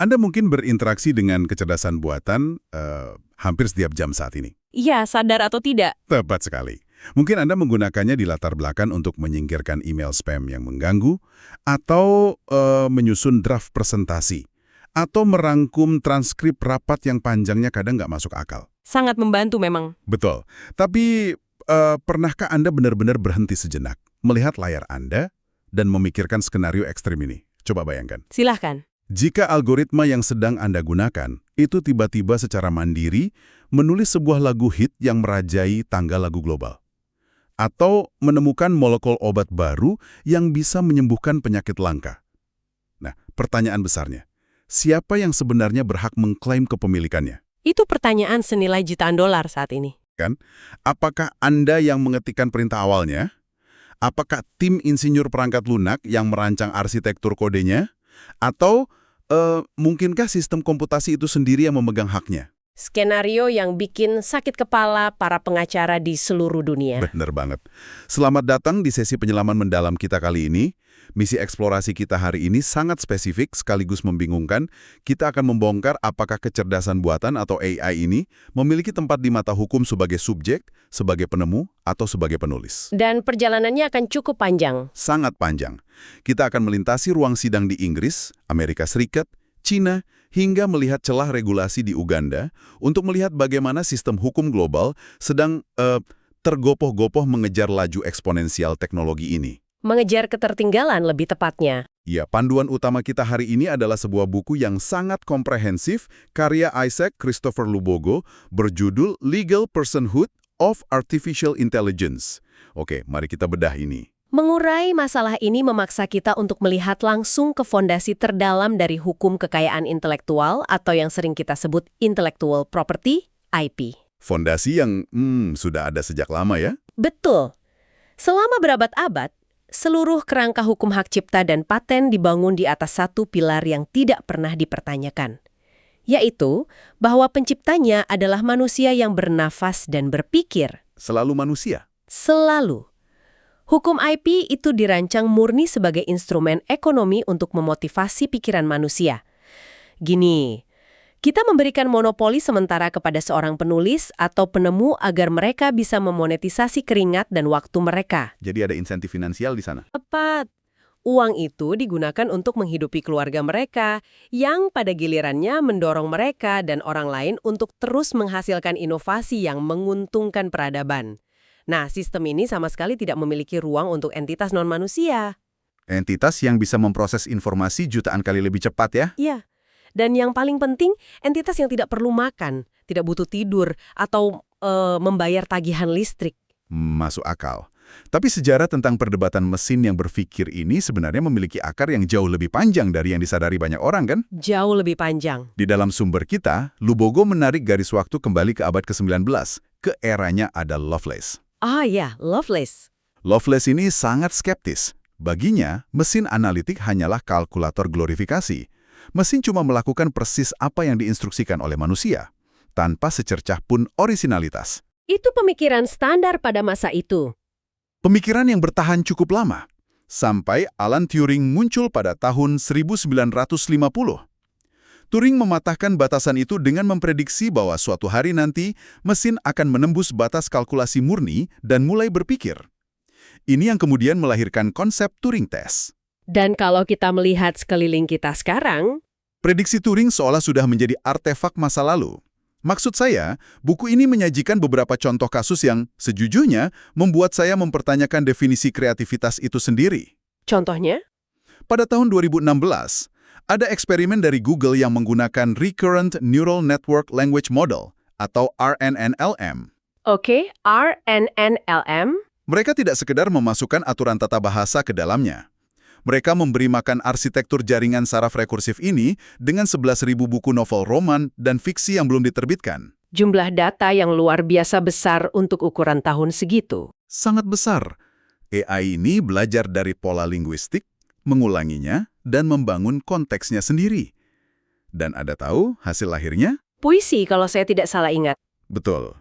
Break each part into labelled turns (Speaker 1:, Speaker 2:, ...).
Speaker 1: Anda mungkin berinteraksi dengan kecerdasan buatan hampir setiap jam saat ini.
Speaker 2: Iya, sadar atau tidak.
Speaker 1: Tepat sekali. Mungkin Anda menggunakannya di latar belakang untuk menyingkirkan email spam yang mengganggu, atau menyusun draft presentasi, atau merangkum transkrip rapat yang panjangnya kadang nggak masuk akal.
Speaker 2: Sangat membantu memang.
Speaker 1: Betul. Tapi pernahkah Anda benar-benar berhenti sejenak, melihat layar Anda, dan memikirkan skenario ekstrim ini? Coba bayangkan.
Speaker 2: Silahkan.
Speaker 1: Jika algoritma yang sedang Anda gunakan itu tiba-tiba secara mandiri menulis sebuah lagu hit yang merajai tangga lagu global, atau menemukan molekul obat baru yang bisa menyembuhkan penyakit langka. Nah, pertanyaan besarnya, siapa yang sebenarnya berhak mengklaim kepemilikannya?
Speaker 2: Itu pertanyaan senilai jutaan dolar saat ini.
Speaker 1: Kan? Apakah Anda yang mengetikkan perintah awalnya? Apakah tim insinyur perangkat lunak yang merancang arsitektur kodenya? Atau mungkinkah sistem komputasi itu sendiri yang memegang haknya?
Speaker 2: Skenario yang bikin sakit kepala para pengacara di seluruh dunia.
Speaker 1: Bener banget. Selamat datang di sesi penyelaman mendalam kita kali ini. Misi eksplorasi kita hari ini sangat spesifik sekaligus membingungkan. Kita akan membongkar apakah kecerdasan buatan atau AI ini memiliki tempat di mata hukum sebagai subjek, sebagai penemu, atau sebagai penulis.
Speaker 2: Dan perjalanannya akan cukup panjang.
Speaker 1: Sangat panjang. Kita akan melintasi ruang sidang di Inggris, Amerika Serikat, Cina, hingga melihat celah regulasi di Uganda untuk melihat bagaimana sistem hukum global sedang tergopoh-gopoh mengejar laju eksponensial teknologi ini.
Speaker 2: Mengejar ketertinggalan lebih tepatnya.
Speaker 1: Ya, panduan utama kita hari ini adalah sebuah buku yang sangat komprehensif karya Isaac Christopher Lubogo berjudul Legal Personhood of Artificial Intelligence. Oke, mari kita bedah ini.
Speaker 2: Mengurai masalah ini memaksa kita untuk melihat langsung ke fondasi terdalam dari hukum kekayaan intelektual atau yang sering kita sebut intellectual property, IP.
Speaker 1: Fondasi yang sudah ada sejak lama ya?
Speaker 2: Betul. Selama berabad-abad, seluruh kerangka hukum hak cipta dan paten dibangun di atas satu pilar yang tidak pernah dipertanyakan, yaitu bahwa penciptanya adalah manusia yang bernafas dan berpikir.
Speaker 1: Selalu manusia?
Speaker 2: Selalu. Hukum IP itu dirancang murni sebagai instrumen ekonomi untuk memotivasi pikiran manusia. Gini, kita memberikan monopoli sementara kepada seorang penulis atau penemu agar mereka bisa memonetisasi keringat dan waktu mereka.
Speaker 1: Jadi ada insentif finansial di sana?
Speaker 2: Tepat. Uang itu digunakan untuk menghidupi keluarga mereka, yang pada gilirannya mendorong mereka dan orang lain untuk terus menghasilkan inovasi yang menguntungkan peradaban. Nah, sistem ini sama sekali tidak memiliki ruang untuk entitas non-manusia.
Speaker 1: Entitas yang bisa memproses informasi jutaan kali lebih cepat ya?
Speaker 2: Iya. Dan yang paling penting, entitas yang tidak perlu makan, tidak butuh tidur, atau membayar tagihan listrik.
Speaker 1: Masuk akal. Tapi sejarah tentang perdebatan mesin yang berpikir ini sebenarnya memiliki akar yang jauh lebih panjang dari yang disadari banyak orang kan?
Speaker 2: Jauh lebih panjang.
Speaker 1: Di dalam sumber kita, Lubogo menarik garis waktu kembali ke abad ke-19, ke eranya ada Lovelace.
Speaker 2: Ah ya, Lovelace.
Speaker 1: Lovelace ini sangat skeptis. Baginya, mesin analitik hanyalah kalkulator glorifikasi. Mesin cuma melakukan persis apa yang diinstruksikan oleh manusia, tanpa secercah pun orisinalitas.
Speaker 2: Itu pemikiran standar pada masa itu.
Speaker 1: Pemikiran yang bertahan cukup lama, sampai Alan Turing muncul pada tahun 1950. Turing mematahkan batasan itu dengan memprediksi bahwa suatu hari nanti mesin akan menembus batas kalkulasi murni dan mulai berpikir. Ini yang kemudian melahirkan konsep Turing Test.
Speaker 2: Dan kalau kita melihat sekeliling kita sekarang,
Speaker 1: Prediksi Turing seolah sudah menjadi artefak masa lalu. Maksud saya, buku ini menyajikan beberapa contoh kasus yang sejujurnya membuat saya mempertanyakan definisi kreativitas itu sendiri.
Speaker 2: contohnya,
Speaker 1: Pada tahun 2016, ada eksperimen dari Google yang menggunakan Recurrent Neural Network Language Model atau RNNLM.
Speaker 2: oke, RNNLM,
Speaker 1: Mereka tidak sekedar memasukkan aturan tata bahasa ke dalamnya. Mereka memberi makan arsitektur jaringan saraf rekursif ini dengan 11.000 buku novel roman dan fiksi yang belum diterbitkan.
Speaker 2: jumlah data yang luar biasa besar untuk ukuran tahun segitu.
Speaker 1: Sangat besar. AI ini belajar dari pola linguistik, mengulanginya, dan membangun konteksnya sendiri. Dan Anda tahu hasil lahirnya?
Speaker 2: Puisi kalau saya tidak salah ingat.
Speaker 1: Betul.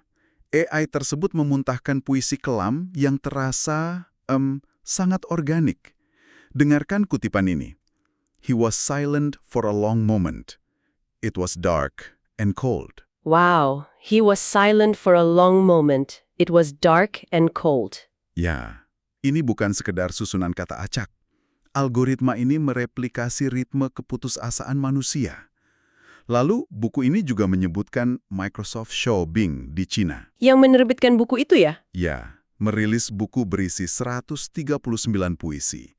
Speaker 1: AI tersebut memuntahkan puisi kelam yang terasa sangat organik. Dengarkan kutipan ini. He was silent for a long moment. It was dark and cold.
Speaker 2: Wow, he was silent for a long moment. It was dark and cold.
Speaker 1: Ya, ini bukan sekedar susunan kata acak. Algoritma ini mereplikasi ritme keputusasaan manusia. Lalu, buku ini juga menyebutkan Microsoft Show Bing di Cina.
Speaker 2: Yang menerbitkan buku itu ya?
Speaker 1: Ya, merilis buku berisi 139 puisi.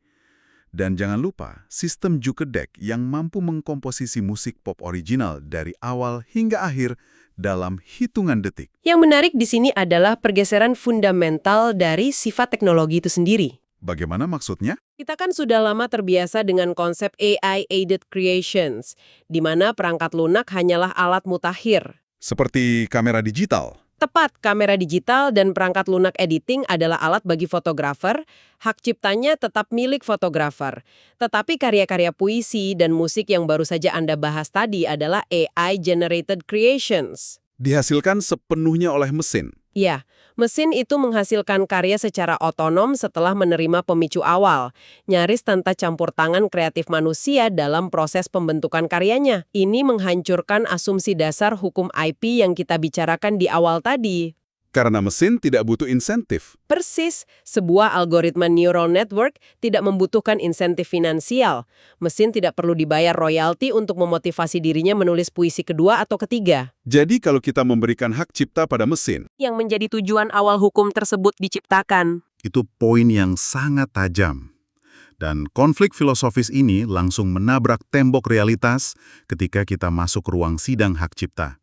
Speaker 1: Dan jangan lupa, sistem Jukedek yang mampu mengkomposisi musik pop original dari awal hingga akhir dalam hitungan detik.
Speaker 2: Yang menarik di sini adalah pergeseran fundamental dari sifat teknologi itu sendiri.
Speaker 1: Bagaimana maksudnya?
Speaker 2: Kita kan sudah lama terbiasa dengan konsep AI-aided creations, di mana perangkat lunak hanyalah alat mutakhir.
Speaker 1: Seperti kamera digital.
Speaker 2: Tepat, kamera digital dan perangkat lunak editing adalah alat bagi fotografer, hak ciptanya tetap milik fotografer. Tetapi karya-karya puisi dan musik yang baru saja Anda bahas tadi adalah AI-generated creations.
Speaker 1: Dihasilkan sepenuhnya oleh mesin.
Speaker 2: Ya, mesin itu menghasilkan karya secara otonom setelah menerima pemicu awal, nyaris tanpa campur tangan kreatif manusia dalam proses pembentukan karyanya. Ini menghancurkan asumsi dasar hukum IP yang kita bicarakan di awal tadi.
Speaker 1: Karena mesin tidak butuh insentif.
Speaker 2: Persis, sebuah algoritma neural network tidak membutuhkan insentif finansial. Mesin tidak perlu dibayar royalti untuk memotivasi dirinya menulis puisi kedua atau ketiga.
Speaker 1: Jadi kalau kita memberikan hak cipta pada mesin,
Speaker 2: Yang menjadi tujuan awal hukum tersebut diciptakan.
Speaker 1: itu poin yang sangat tajam. Dan konflik filosofis ini langsung menabrak tembok realitas ketika kita masuk ruang sidang hak cipta.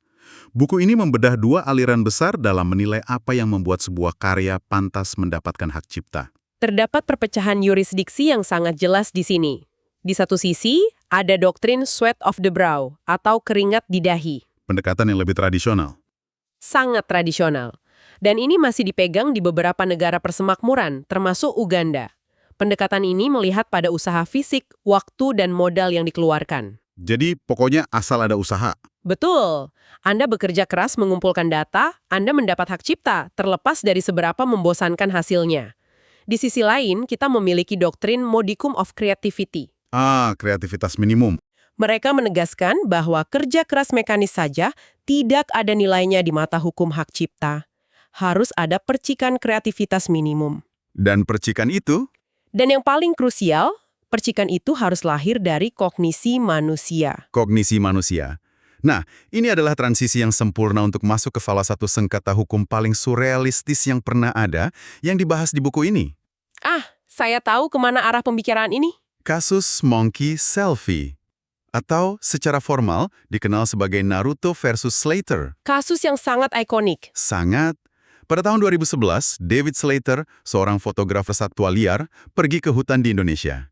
Speaker 1: Buku ini membedah dua aliran besar dalam menilai apa yang membuat sebuah karya pantas mendapatkan hak cipta.
Speaker 2: Terdapat perpecahan yurisdiksi yang sangat jelas di sini. Di satu sisi, ada doktrin sweat of the brow atau keringat di dahi.
Speaker 1: Pendekatan yang lebih tradisional.
Speaker 2: Sangat tradisional. Dan ini masih dipegang di beberapa negara persemakmuran, termasuk Uganda. Pendekatan ini melihat pada usaha fisik, waktu, dan modal yang dikeluarkan.
Speaker 1: Jadi pokoknya asal ada usaha.
Speaker 2: Betul. Anda bekerja keras mengumpulkan data, Anda mendapat hak cipta, terlepas dari seberapa membosankan hasilnya. Di sisi lain, kita memiliki doktrin modicum of creativity.
Speaker 1: Kreativitas minimum.
Speaker 2: Mereka menegaskan bahwa kerja keras mekanis saja tidak ada nilainya di mata hukum hak cipta. Harus ada percikan kreativitas minimum.
Speaker 1: Dan percikan itu,
Speaker 2: Dan yang paling krusial, percikan itu harus lahir dari kognisi manusia.
Speaker 1: kognisi manusia. Nah, ini adalah transisi yang sempurna untuk masuk ke salah satu sengketa hukum paling surrealistis yang pernah ada yang dibahas di buku ini.
Speaker 2: Saya tahu kemana arah pembicaraan ini.
Speaker 1: Kasus Monkey Selfie. Atau secara formal dikenal sebagai Naruto versus Slater.
Speaker 2: Kasus yang sangat ikonik.
Speaker 1: Sangat. Pada tahun 2011, David Slater, seorang fotografer satwa liar, pergi ke hutan di Indonesia.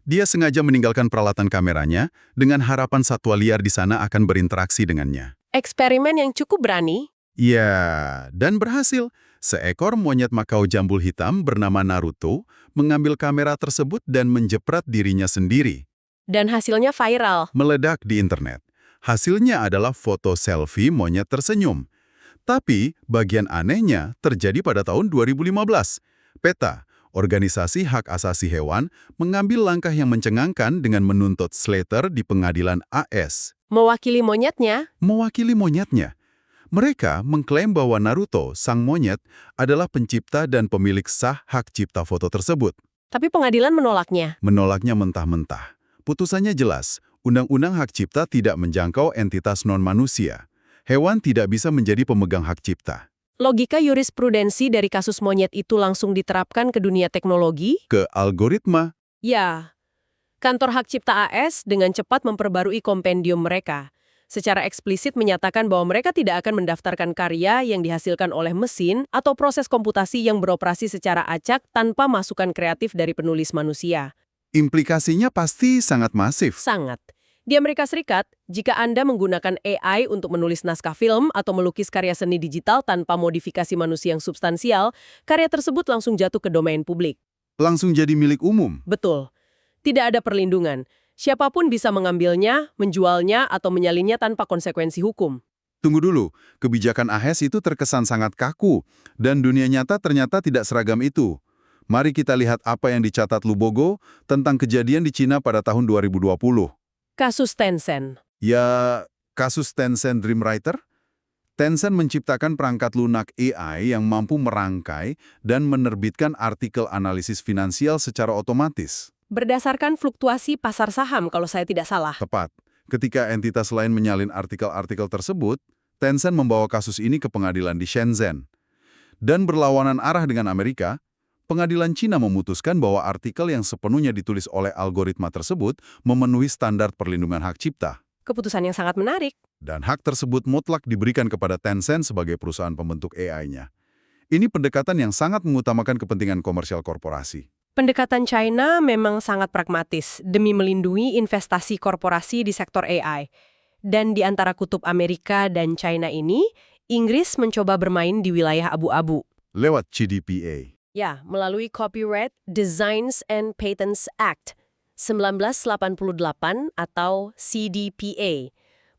Speaker 1: Dia sengaja meninggalkan peralatan kameranya dengan harapan satwa liar di sana akan berinteraksi dengannya.
Speaker 2: Eksperimen yang cukup berani.
Speaker 1: Ya, dan berhasil. Seekor monyet Makau jambul hitam bernama Naruto mengambil kamera tersebut dan menjepret dirinya sendiri.
Speaker 2: Dan hasilnya viral.
Speaker 1: Meledak di internet. Hasilnya adalah foto selfie monyet tersenyum. Tapi bagian anehnya terjadi pada tahun 2015. PETA, organisasi hak asasi hewan, mengambil langkah yang mencengangkan dengan menuntut Slater di pengadilan AS.
Speaker 2: Mewakili monyetnya.
Speaker 1: Mewakili monyetnya. Mereka mengklaim bahwa Naruto, sang monyet, adalah pencipta dan pemilik sah hak cipta foto tersebut.
Speaker 2: Tapi pengadilan menolaknya.
Speaker 1: Menolaknya mentah-mentah. Putusannya jelas, Undang-Undang Hak Cipta tidak menjangkau entitas non-manusia. Hewan tidak bisa menjadi pemegang hak cipta.
Speaker 2: Logika jurisprudensi dari kasus monyet itu langsung diterapkan ke dunia teknologi?
Speaker 1: Ke algoritma,
Speaker 2: Ya. Kantor Hak Cipta AS dengan cepat memperbarui kompendium mereka. Secara eksplisit menyatakan bahwa mereka tidak akan mendaftarkan karya yang dihasilkan oleh mesin atau proses komputasi yang beroperasi secara acak tanpa masukan kreatif dari penulis manusia.
Speaker 1: implikasinya pasti sangat masif.
Speaker 2: Sangat. Di Amerika Serikat, jika Anda menggunakan AI untuk menulis naskah film atau melukis karya seni digital tanpa modifikasi manusia yang substansial, karya tersebut langsung jatuh ke domain publik.
Speaker 1: Langsung jadi milik umum.
Speaker 2: Betul. Tidak ada perlindungan. Siapapun bisa mengambilnya, menjualnya, atau menyalinnya tanpa konsekuensi hukum.
Speaker 1: Tunggu dulu, kebijakan AS itu terkesan sangat kaku, dan dunia nyata ternyata tidak seragam itu. Mari kita lihat apa yang dicatat Lubogo tentang kejadian di Cina pada tahun 2020.
Speaker 2: Kasus Tencent.
Speaker 1: Ya, Kasus Tencent Dreamwriter? Tencent menciptakan perangkat lunak AI yang mampu merangkai dan menerbitkan artikel analisis finansial secara otomatis.
Speaker 2: Berdasarkan fluktuasi pasar saham kalau saya tidak salah.
Speaker 1: Tepat. Ketika entitas lain menyalin artikel-artikel tersebut, Tencent membawa kasus ini ke pengadilan di Shenzhen. Dan berlawanan arah dengan Amerika, pengadilan Cina memutuskan bahwa artikel yang sepenuhnya ditulis oleh algoritma tersebut memenuhi standar perlindungan hak cipta.
Speaker 2: Keputusan yang sangat menarik.
Speaker 1: Dan hak tersebut mutlak diberikan kepada Tencent sebagai perusahaan pembentuk AI-nya. Ini pendekatan yang sangat mengutamakan kepentingan komersial korporasi.
Speaker 2: Pendekatan China memang sangat pragmatis demi melindungi investasi korporasi di sektor AI. Dan di antara kutub Amerika dan China ini, Inggris mencoba bermain di wilayah abu-abu.
Speaker 1: Lewat CDPA.
Speaker 2: Ya, melalui Copyright Designs and Patents Act 1988 atau CDPA.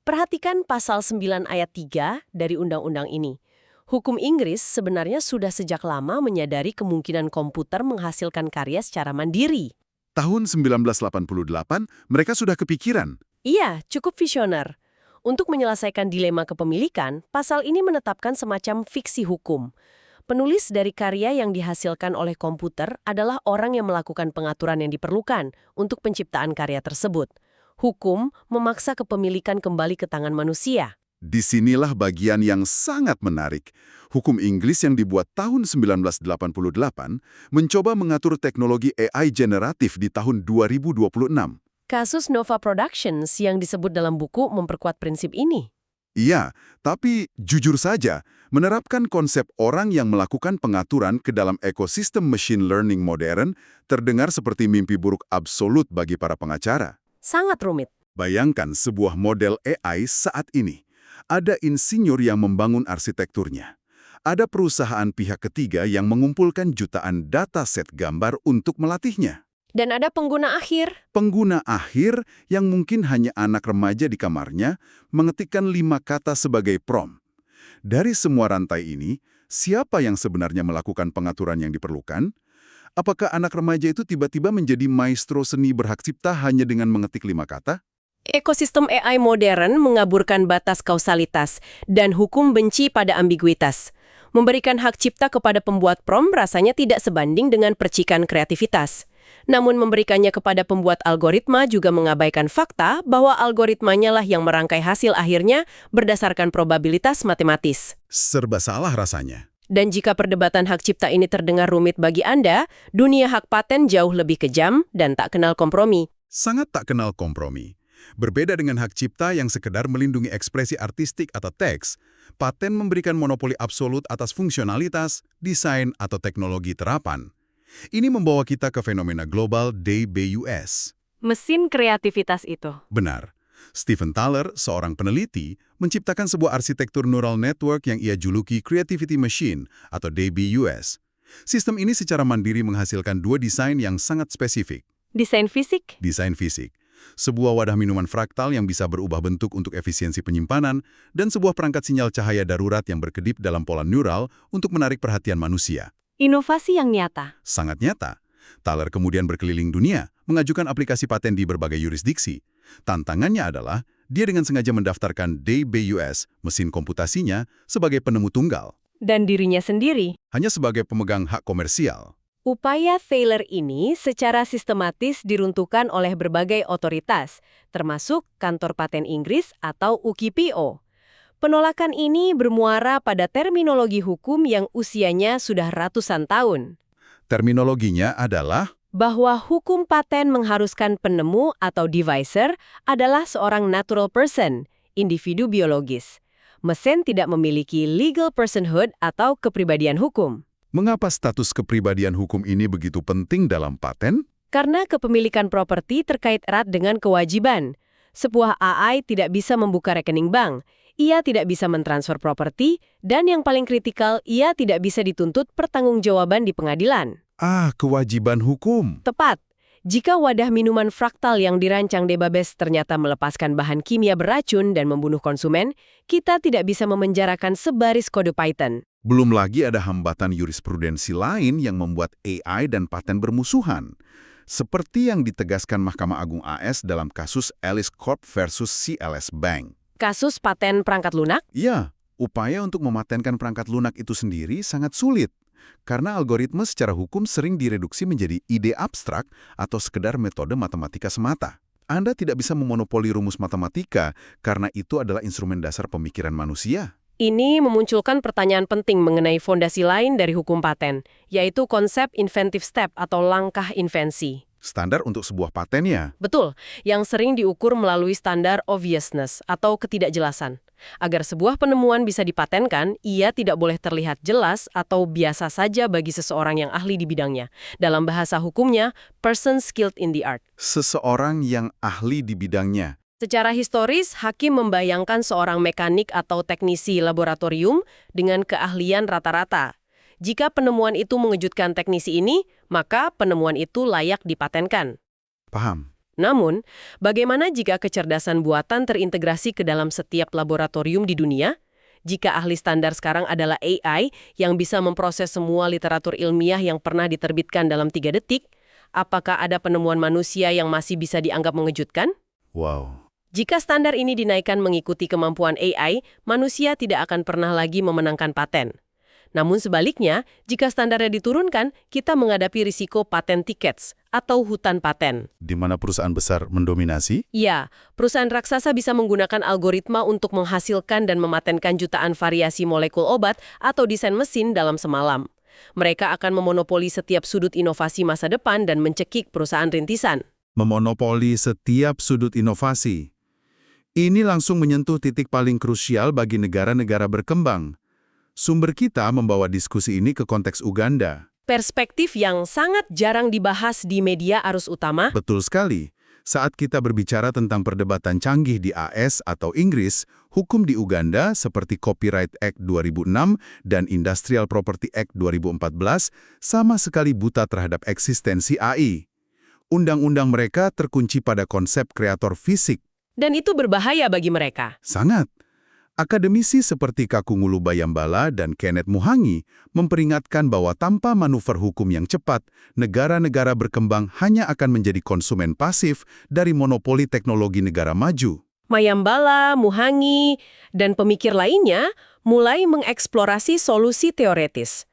Speaker 2: Perhatikan pasal 9 ayat 3 dari undang-undang ini. Hukum Inggris sebenarnya sudah sejak lama menyadari kemungkinan komputer menghasilkan karya secara mandiri.
Speaker 1: Tahun 1988, mereka sudah kepikiran.
Speaker 2: Iya, cukup visioner. Untuk menyelesaikan dilema kepemilikan, pasal ini menetapkan semacam fiksi hukum. Penulis dari karya yang dihasilkan oleh komputer adalah orang yang melakukan pengaturan yang diperlukan untuk penciptaan karya tersebut. Hukum memaksa kepemilikan kembali ke tangan manusia.
Speaker 1: Disinilah bagian yang sangat menarik. Hukum Inggris yang dibuat tahun 1988 mencoba mengatur teknologi AI generatif di tahun 2026.
Speaker 2: Kasus Nova Productions yang disebut dalam buku memperkuat prinsip ini.
Speaker 1: Iya, tapi jujur saja, menerapkan konsep orang yang melakukan pengaturan ke dalam ekosistem machine learning modern terdengar seperti mimpi buruk absolut bagi para pengacara.
Speaker 2: Sangat rumit.
Speaker 1: Bayangkan sebuah model AI saat ini. Ada insinyur yang membangun arsitekturnya. Ada perusahaan pihak ketiga yang mengumpulkan jutaan dataset gambar untuk melatihnya.
Speaker 2: Dan ada pengguna akhir.
Speaker 1: Pengguna akhir yang mungkin hanya anak remaja di kamarnya mengetikkan 5 kata sebagai prompt. Dari semua rantai ini, siapa yang sebenarnya melakukan pengaturan yang diperlukan? Apakah anak remaja itu tiba-tiba menjadi maestro seni berhak cipta hanya dengan mengetik 5 kata?
Speaker 2: Ekosistem AI modern mengaburkan batas kausalitas dan hukum benci pada ambiguitas. Memberikan hak cipta kepada pembuat prompt rasanya tidak sebanding dengan percikan kreativitas. Namun memberikannya kepada pembuat algoritma juga mengabaikan fakta bahwa algoritmanya lah yang merangkai hasil akhirnya berdasarkan probabilitas matematis.
Speaker 1: Serba salah rasanya.
Speaker 2: Dan jika perdebatan hak cipta ini terdengar rumit bagi Anda, dunia hak paten jauh lebih kejam dan tak kenal kompromi.
Speaker 1: Sangat tak kenal kompromi. Berbeda dengan hak cipta yang sekedar melindungi ekspresi artistik atau teks, paten memberikan monopoli absolut atas fungsionalitas, desain, atau teknologi terapan. Ini membawa kita ke fenomena global DBUS.
Speaker 2: Mesin kreativitas itu.
Speaker 1: Benar. Stephen Thaler, seorang peneliti, menciptakan sebuah arsitektur neural network yang ia juluki Creativity Machine atau DBUS. Sistem ini secara mandiri menghasilkan 2 desain yang sangat spesifik.
Speaker 2: Desain fisik?
Speaker 1: Desain fisik. Sebuah wadah minuman fraktal yang bisa berubah bentuk untuk efisiensi penyimpanan, dan sebuah perangkat sinyal cahaya darurat yang berkedip dalam pola neural untuk menarik perhatian manusia.
Speaker 2: Inovasi yang nyata.
Speaker 1: Sangat nyata. Thaler kemudian berkeliling dunia, mengajukan aplikasi paten di berbagai yurisdiksi. Tantangannya adalah, dia dengan sengaja mendaftarkan DBUS, mesin komputasinya, sebagai penemu tunggal.
Speaker 2: Dan dirinya sendiri.
Speaker 1: Hanya sebagai pemegang hak komersial.
Speaker 2: Upaya Thaler ini secara sistematis diruntuhkan oleh berbagai otoritas, termasuk Kantor Paten Inggris atau UKPO. Penolakan ini bermuara pada terminologi hukum yang usianya sudah ratusan tahun.
Speaker 1: Terminologinya adalah
Speaker 2: Bahwa hukum paten mengharuskan penemu atau devicer adalah seorang natural person, individu biologis. Mesin tidak memiliki legal personhood atau kepribadian hukum.
Speaker 1: mengapa status kepribadian hukum ini begitu penting dalam paten?
Speaker 2: Karena kepemilikan properti terkait erat dengan kewajiban. Sebuah AI tidak bisa membuka rekening bank, ia tidak bisa mentransfer properti, dan yang paling kritikal, ia tidak bisa dituntut pertanggungjawaban di pengadilan.
Speaker 1: Kewajiban hukum.
Speaker 2: Tepat. Jika wadah minuman fraktal yang dirancang Debabes ternyata melepaskan bahan kimia beracun dan membunuh konsumen, kita tidak bisa memenjarakan sebaris kode Python.
Speaker 1: Belum lagi ada hambatan jurisprudensi lain yang membuat AI dan paten bermusuhan. Seperti yang ditegaskan Mahkamah Agung AS dalam kasus Alice Corp versus CLS Bank.
Speaker 2: Kasus paten perangkat lunak?
Speaker 1: Ya, upaya untuk mematenkan perangkat lunak itu sendiri sangat sulit. Karena algoritma secara hukum sering direduksi menjadi ide abstrak atau sekedar metode matematika semata. Anda tidak bisa memonopoli rumus matematika karena itu adalah instrumen dasar pemikiran manusia.
Speaker 2: Ini memunculkan pertanyaan penting mengenai fondasi lain dari hukum paten, yaitu konsep inventive step atau langkah invensi.
Speaker 1: Standar untuk sebuah patennya.
Speaker 2: Betul, yang sering diukur melalui standar obviousness atau ketidakjelasan. Agar sebuah penemuan bisa dipatenkan, ia tidak boleh terlihat jelas atau biasa saja bagi seseorang yang ahli di bidangnya. Dalam bahasa hukumnya, person skilled in the art.
Speaker 1: Seseorang yang ahli di bidangnya.
Speaker 2: Secara historis, hakim membayangkan seorang mekanik atau teknisi laboratorium dengan keahlian rata-rata. Jika penemuan itu mengejutkan teknisi ini, maka penemuan itu layak dipatenkan.
Speaker 1: Paham?
Speaker 2: Namun, bagaimana jika kecerdasan buatan terintegrasi ke dalam setiap laboratorium di dunia? Jika ahli standar sekarang adalah AI yang bisa memproses semua literatur ilmiah yang pernah diterbitkan dalam 3 detik, apakah ada penemuan manusia yang masih bisa dianggap mengejutkan?
Speaker 1: Wow.
Speaker 2: Jika standar ini dinaikkan mengikuti kemampuan AI, manusia tidak akan pernah lagi memenangkan paten. Namun sebaliknya, jika standarnya diturunkan, kita menghadapi risiko patent tickets atau hutan paten.
Speaker 1: Di mana perusahaan besar mendominasi?
Speaker 2: Ya, perusahaan raksasa bisa menggunakan algoritma untuk menghasilkan dan mematenkan jutaan variasi molekul obat atau desain mesin dalam semalam. Mereka akan memonopoli setiap sudut inovasi masa depan dan mencekik perusahaan rintisan.
Speaker 1: Memonopoli setiap sudut inovasi. Ini langsung menyentuh titik paling krusial bagi negara-negara berkembang. Sumber kita membawa diskusi ini ke konteks Uganda.
Speaker 2: Perspektif yang sangat jarang dibahas di media arus utama.
Speaker 1: Betul sekali. Saat kita berbicara tentang perdebatan canggih di AS atau Inggris, hukum di Uganda seperti Copyright Act 2006 dan Industrial Property Act 2014 sama sekali buta terhadap eksistensi AI. Undang-undang mereka terkunci pada konsep kreator fisik.
Speaker 2: Dan itu berbahaya bagi mereka.
Speaker 1: Sangat. Akademisi seperti Kakungulu Bayambala dan Kenneth Muhangi memperingatkan bahwa tanpa manuver hukum yang cepat, negara-negara berkembang hanya akan menjadi konsumen pasif dari monopoli teknologi negara maju.
Speaker 2: Mayambala, Muhangi, dan pemikir lainnya mulai mengeksplorasi solusi teoretis.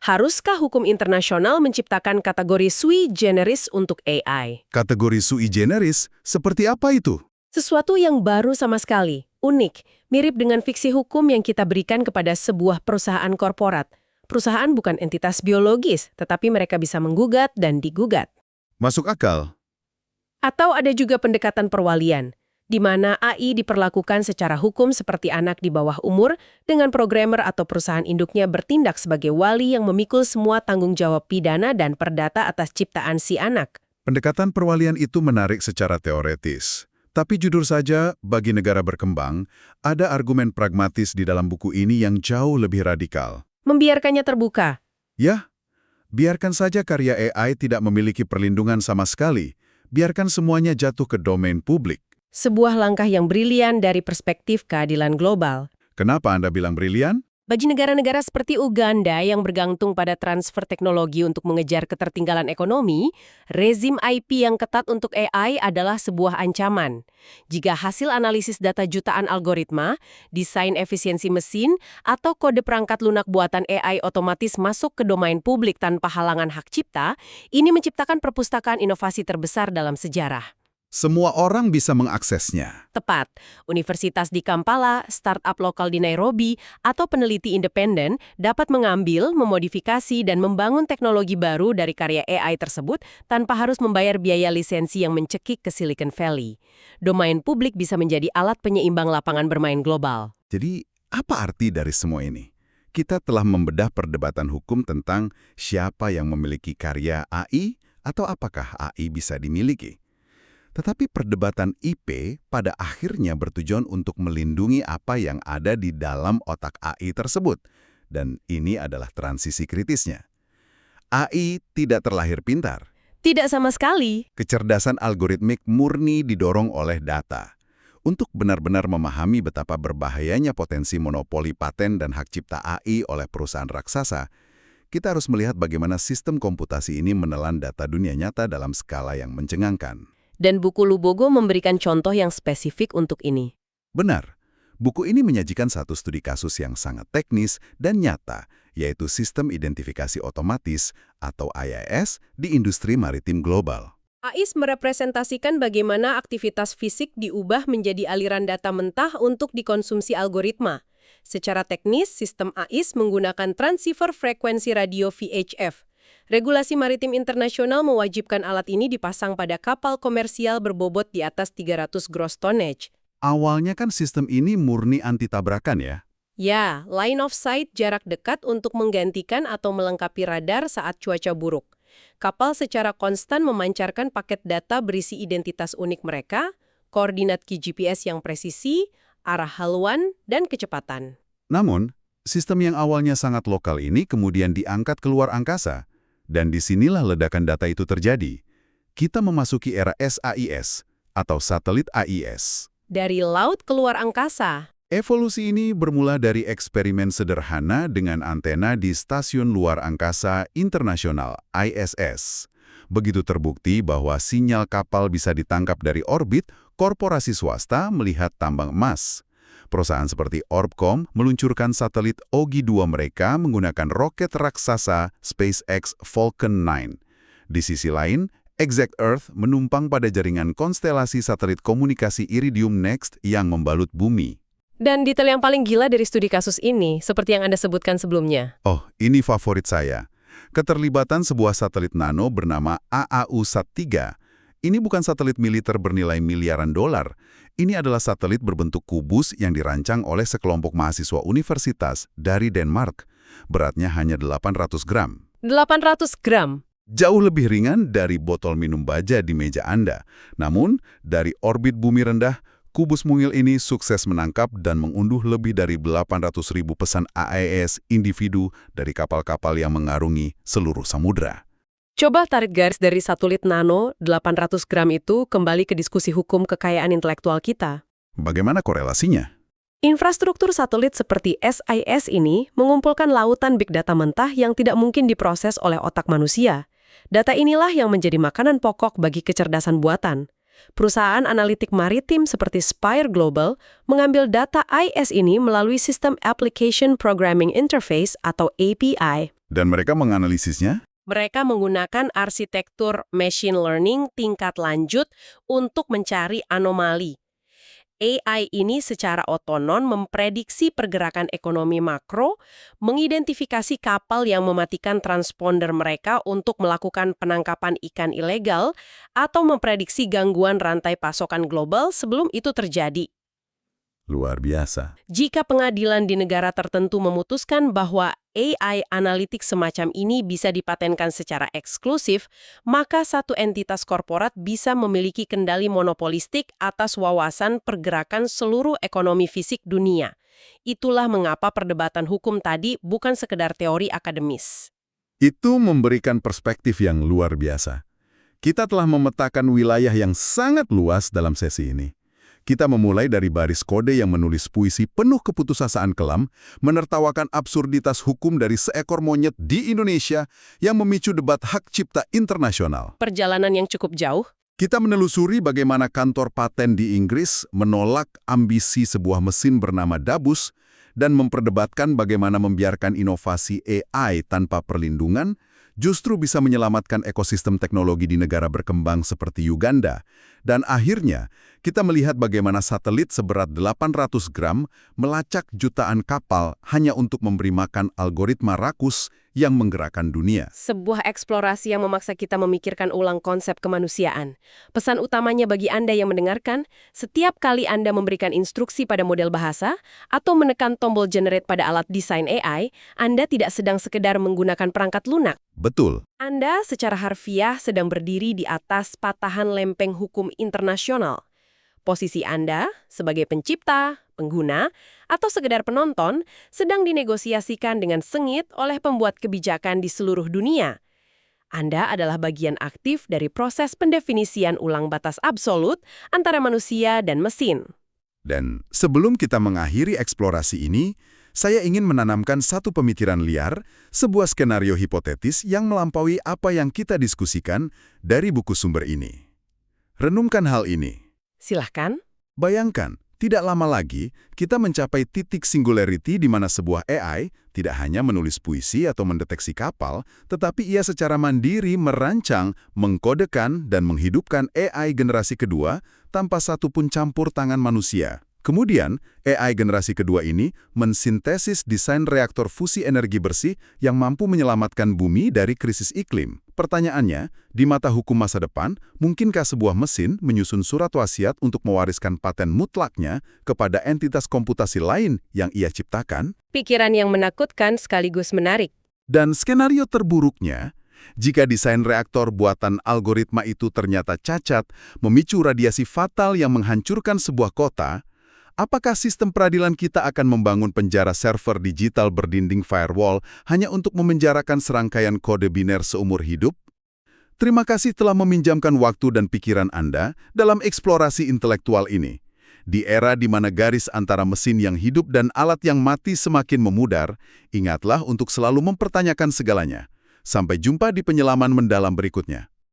Speaker 2: Haruskah hukum internasional menciptakan kategori sui generis untuk AI?
Speaker 1: Kategori sui generis seperti apa itu?
Speaker 2: Sesuatu yang baru sama sekali, unik, mirip dengan fiksi hukum yang kita berikan kepada sebuah perusahaan korporat. Perusahaan bukan entitas biologis, tetapi mereka bisa menggugat dan digugat.
Speaker 1: Masuk akal.
Speaker 2: Atau ada juga pendekatan perwalian, di mana AI diperlakukan secara hukum seperti anak di bawah umur, dengan programmer atau perusahaan induknya bertindak sebagai wali yang memikul semua tanggung jawab pidana dan perdata atas ciptaan si anak.
Speaker 1: Pendekatan perwalian itu menarik secara teoretis. Tapi jujur saja, bagi negara berkembang, ada argumen pragmatis di dalam buku ini yang jauh lebih radikal.
Speaker 2: Membiarkannya terbuka.
Speaker 1: Ya, biarkan saja karya AI tidak memiliki perlindungan sama sekali. Biarkan semuanya jatuh ke domain publik.
Speaker 2: Sebuah langkah yang brilian dari perspektif keadilan global.
Speaker 1: Kenapa Anda bilang brilian?
Speaker 2: Bagi negara-negara seperti Uganda yang bergantung pada transfer teknologi untuk mengejar ketertinggalan ekonomi, rezim IP yang ketat untuk AI adalah sebuah ancaman. Jika hasil analisis data jutaan algoritma, desain efisiensi mesin, atau kode perangkat lunak buatan AI otomatis masuk ke domain publik tanpa halangan hak cipta, ini menciptakan perpustakaan inovasi terbesar dalam sejarah.
Speaker 1: Semua orang bisa mengaksesnya.
Speaker 2: Tepat, universitas di Kampala, startup lokal di Nairobi, atau peneliti independen dapat mengambil, memodifikasi, dan membangun teknologi baru dari karya AI tersebut tanpa harus membayar biaya lisensi yang mencekik ke Silicon Valley. Domain publik bisa menjadi alat penyeimbang lapangan bermain global.
Speaker 1: Jadi, apa arti dari semua ini? Kita telah membedah perdebatan hukum tentang siapa yang memiliki karya AI atau apakah AI bisa dimiliki. Tetapi perdebatan IP pada akhirnya bertujuan untuk melindungi apa yang ada di dalam otak AI tersebut. Dan ini adalah transisi kritisnya. AI tidak terlahir pintar.
Speaker 2: Tidak sama sekali.
Speaker 1: Kecerdasan algoritmik murni didorong oleh data. Untuk benar-benar memahami betapa berbahayanya potensi monopoli paten dan hak cipta AI oleh perusahaan raksasa, kita harus melihat bagaimana sistem komputasi ini menelan data dunia nyata dalam skala yang mencengangkan.
Speaker 2: Dan buku Lubogo memberikan contoh yang spesifik untuk ini.
Speaker 1: Benar. Buku ini menyajikan satu studi kasus yang sangat teknis dan nyata, yaitu Sistem Identifikasi Otomatis atau IIS di industri maritim global.
Speaker 2: AIS merepresentasikan bagaimana aktivitas fisik diubah menjadi aliran data mentah untuk dikonsumsi algoritma. Secara teknis, sistem AIS menggunakan transceiver frekuensi radio VHF. Regulasi maritim internasional mewajibkan alat ini dipasang pada kapal komersial berbobot di atas 300 gross tonnage.
Speaker 1: Awalnya kan sistem ini murni anti tabrakan ya?
Speaker 2: Ya, line of sight jarak dekat untuk menggantikan atau melengkapi radar saat cuaca buruk. Kapal secara konstan memancarkan paket data berisi identitas unik mereka, koordinat key GPS yang presisi, arah haluan, dan kecepatan.
Speaker 1: Namun, sistem yang awalnya sangat lokal ini kemudian diangkat keluar angkasa. Dan disinilah ledakan data itu terjadi. Kita memasuki era SAIS, atau satelit AIS.
Speaker 2: Dari laut keluar angkasa.
Speaker 1: Evolusi ini bermula dari eksperimen sederhana dengan antena di Stasiun Luar Angkasa Internasional ISS. Begitu terbukti bahwa sinyal kapal bisa ditangkap dari orbit, korporasi swasta melihat tambang emas. Perusahaan seperti Orbcomm meluncurkan satelit OGI-2 mereka menggunakan roket raksasa SpaceX Falcon 9. Di sisi lain, Exact Earth menumpang pada jaringan konstelasi satelit komunikasi Iridium Next yang membalut bumi.
Speaker 2: Dan detail yang paling gila dari studi kasus ini, seperti yang Anda sebutkan sebelumnya.
Speaker 1: Oh, ini favorit saya. Keterlibatan sebuah satelit nano bernama AAUSat-3. Ini bukan satelit militer bernilai miliaran dolar. Ini adalah satelit berbentuk kubus yang dirancang oleh sekelompok mahasiswa universitas dari Denmark. Beratnya hanya 800 gram.
Speaker 2: 800 gram?
Speaker 1: Jauh lebih ringan dari botol minum baja di meja Anda. Namun, dari orbit bumi rendah, kubus mungil ini sukses menangkap dan mengunduh lebih dari 800.000 pesan AIS individu dari kapal-kapal yang mengarungi seluruh samudra.
Speaker 2: Coba tarik garis dari satelit nano 800 gram itu kembali ke diskusi hukum kekayaan intelektual kita.
Speaker 1: Bagaimana korelasinya?
Speaker 2: Infrastruktur satelit seperti SIS ini mengumpulkan lautan big data mentah yang tidak mungkin diproses oleh otak manusia. Data inilah yang menjadi makanan pokok bagi kecerdasan buatan. Perusahaan analitik maritim seperti Spire Global mengambil data IS ini melalui sistem Application Programming Interface atau API.
Speaker 1: Dan mereka menganalisisnya?
Speaker 2: Mereka menggunakan arsitektur machine learning tingkat lanjut untuk mencari anomali. AI ini secara otonom memprediksi pergerakan ekonomi makro, mengidentifikasi kapal yang mematikan transponder mereka untuk melakukan penangkapan ikan ilegal, atau memprediksi gangguan rantai pasokan global sebelum itu terjadi.
Speaker 1: Luar biasa.
Speaker 2: Jika pengadilan di negara tertentu memutuskan bahwa AI analitik semacam ini bisa dipatenkan secara eksklusif, maka satu entitas korporat bisa memiliki kendali monopolistik atas wawasan pergerakan seluruh ekonomi fisik dunia. Itulah mengapa perdebatan hukum tadi bukan sekedar teori akademis.
Speaker 1: Itu memberikan perspektif yang luar biasa. Kita telah memetakan wilayah yang sangat luas dalam sesi ini. Kita memulai dari baris kode yang menulis puisi penuh keputusasaan kelam, menertawakan absurditas hukum dari seekor monyet di Indonesia yang memicu debat hak cipta internasional.
Speaker 2: Perjalanan yang cukup jauh.
Speaker 1: Kita menelusuri bagaimana kantor paten di Inggris menolak ambisi sebuah mesin bernama Dabus dan memperdebatkan bagaimana membiarkan inovasi AI tanpa perlindungan justru bisa menyelamatkan ekosistem teknologi di negara berkembang seperti Uganda. Dan akhirnya, kita melihat bagaimana satelit seberat 800 gram melacak jutaan kapal hanya untuk memberi makan algoritma rakus yang menggerakkan dunia.
Speaker 2: Sebuah eksplorasi yang memaksa kita memikirkan ulang konsep kemanusiaan. Pesan utamanya bagi Anda yang mendengarkan, setiap kali Anda memberikan instruksi pada model bahasa atau menekan tombol generate pada alat desain AI, Anda tidak sedang sekedar menggunakan perangkat lunak.
Speaker 1: Betul.
Speaker 2: Anda secara harfiah sedang berdiri di atas patahan lempeng hukum internasional. Posisi Anda sebagai pencipta, pengguna, atau sekedar penonton sedang dinegosiasikan dengan sengit oleh pembuat kebijakan di seluruh dunia. Anda adalah bagian aktif dari proses pendefinisian ulang batas absolut antara manusia dan mesin.
Speaker 1: Dan sebelum kita mengakhiri eksplorasi ini, saya ingin menanamkan satu pemikiran liar, sebuah skenario hipotetis yang melampaui apa yang kita diskusikan dari buku sumber ini. Renungkan hal ini.
Speaker 2: Silahkan.
Speaker 1: Bayangkan, Tidak lama lagi, kita mencapai titik singularity di mana sebuah AI tidak hanya menulis puisi atau mendeteksi kapal, tetapi ia secara mandiri merancang, mengkodekan, dan menghidupkan AI generasi kedua tanpa satupun campur tangan manusia. Kemudian, AI generasi kedua ini mensintesis desain reaktor fusi energi bersih yang mampu menyelamatkan bumi dari krisis iklim. Pertanyaannya, di mata hukum masa depan, mungkinkah sebuah mesin menyusun surat wasiat untuk mewariskan paten mutlaknya kepada entitas komputasi lain yang ia ciptakan?
Speaker 2: Pikiran yang menakutkan sekaligus menarik.
Speaker 1: Dan skenario terburuknya, jika desain reaktor buatan algoritma itu ternyata cacat, memicu radiasi fatal yang menghancurkan sebuah kota, apakah sistem peradilan kita akan membangun penjara server digital berdinding firewall hanya untuk memenjarakan serangkaian kode biner seumur hidup? Terima kasih telah meminjamkan waktu dan pikiran Anda dalam eksplorasi intelektual ini. Di era di mana garis antara mesin yang hidup dan alat yang mati semakin memudar, ingatlah untuk selalu mempertanyakan segalanya. Sampai jumpa di penyelaman mendalam berikutnya.